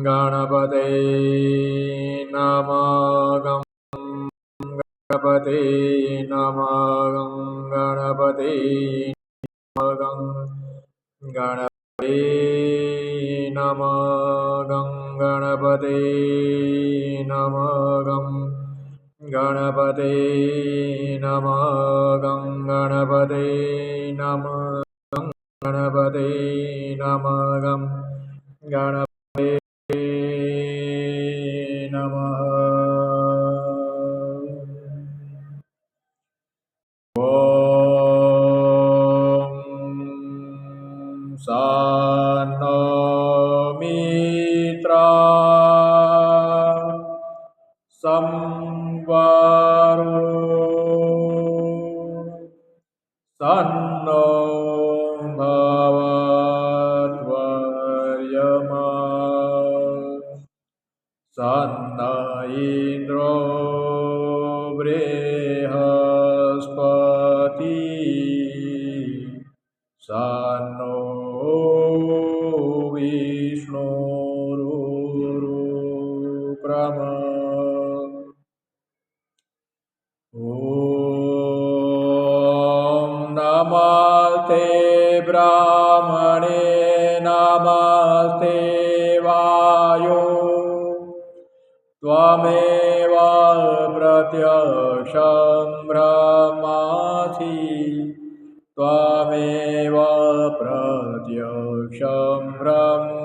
गणपते नमः गणपते गणपते नमः गणपते नमः गणपते नमः गणपते नमः गणपते नमः गणपते नमः सन्नो मित्रा संवरो सन्नो भवत्वर्यमा सन्न इन्द्रो बृहस्पति सन्नो विष्णुरुक्रम नमस्ते ब्राह्मणे नमस्ते वायो त्वमेव प्रत्यक्षं ब्रह्मासि त्वमेव प्रत्यक्षं ब्रह्म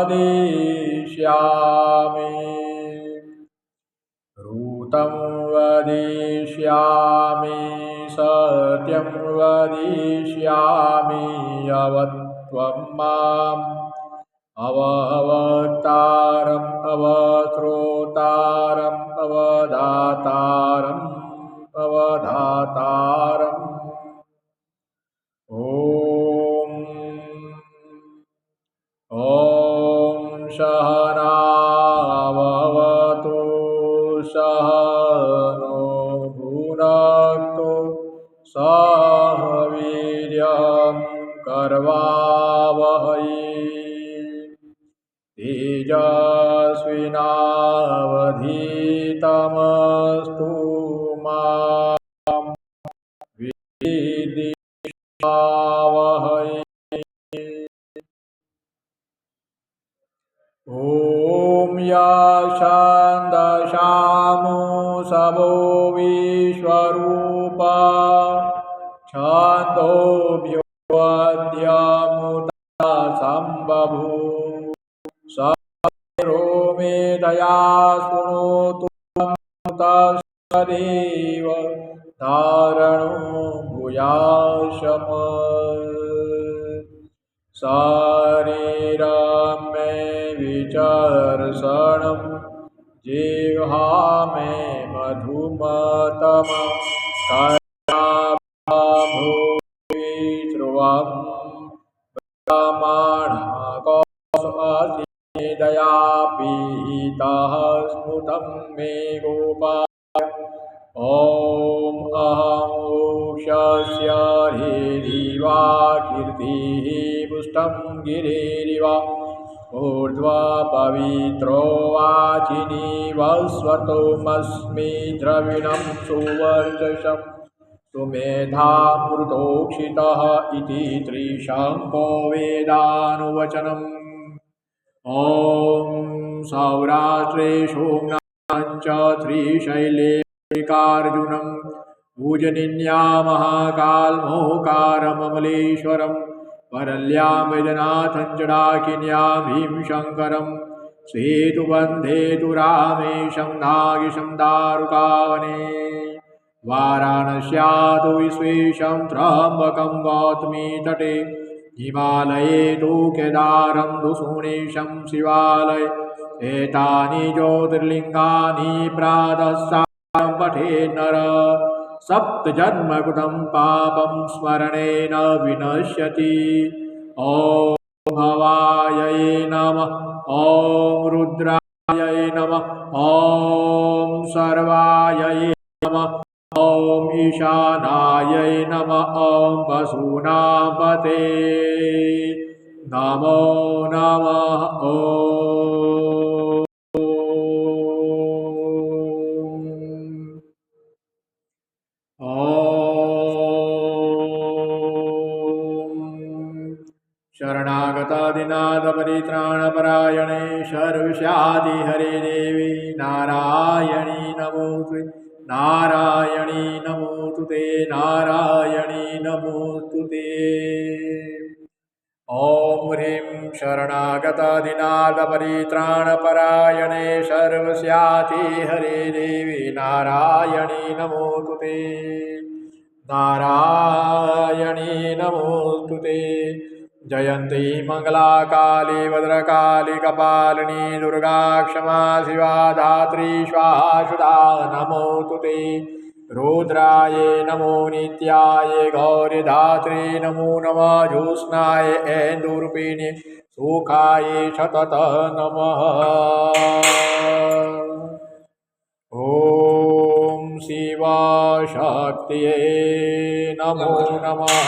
वदिष्यामि ऋतं वदिष्यामि सत्यं वदिष्यामि अवत्वं माम् अववक्तारम् अवश्रोतारम् अवधातारम् अवधातारम् ॐ सहनाववतु सहनो भुनक्तु सह वीर्यं करवावहै तेजस्विनावधीतमस्तु मा विद्विषावहै ॐ यशन्दशामो सबो विश्वरूपा छन्दोभ्योऽद्यमुदा सम्बभू सरो मे दया शृणोतु तस्सदेव धारणो भूयाशम शरीरं मे विचर्षणं जिह्वा मे मधुमतम कर्णाभूमि ध्रुवं ब्रह्मणाकोऽसि दया पीतः स्मृतं मे गोपाल ॐ अहं मोक्षस्य हरिरिवा कीर्तिः पुष्टं गिरिरिव ऊर्ध्वा पवित्रो वाचिनीव स्वतोमस्मि द्रविणं सुवर्चसं सुमेधामृतोक्षितः इति त्रिशङ्को वेदानुवचनम् ॐ सौराष्ट्रे सोमनाथं च श्रीशैलेकार्जुनं पूजनीन्या महाकालमोकारममलेश्वरं वरल्यां वैद्यनाथं च डाकिन्यां भीमशङ्करं सेतुबन्धेतु रामेशं नागेशं दारुकावने वाराणस्यादु विश्वेशं त्र्यम्बकं गौतमीतटे हिमालये तु केदारं दुषुणेशं शिवालय एतानि ज्योतिर्लिङ्गानि प्रातस्सायं पठेत् नर सप्तजन्मकृतं पापं स्मरणेन विनश्यति ॐ भवायै नमः ॐ रुद्रायै नमः ॐ सर्वायै नमः ॐ ईशानायै नमः ॐ पशूनां नमो नमः ॐ शरणागतादिनाथपरित्राणपरायणे सर्वस्यादिहरे देवी नारायणी नमोस्तुते नारायणी नमोस्तुते नारायणी नमोस्तुते ॐ ह्रीं शरणागतादिनाथपरित्राणपरायणे सर्वस्यादिहरे देवी नारायणी नमोस्तुते नारायणी नमोस्तुते जयन्ती मंगला काली भद्रकाली कपालिनी दुर्गा क्षमा शिवा धात्री स्वाहा सुधा नमोस्तुते रुद्राये नमो नित्याये गौरी धात्री नमो नमः ज्योत्स्नाय ऐन्दुरूपिणे सुखाये सतत नमः ॐ शिवशक्तिये नमो नमः।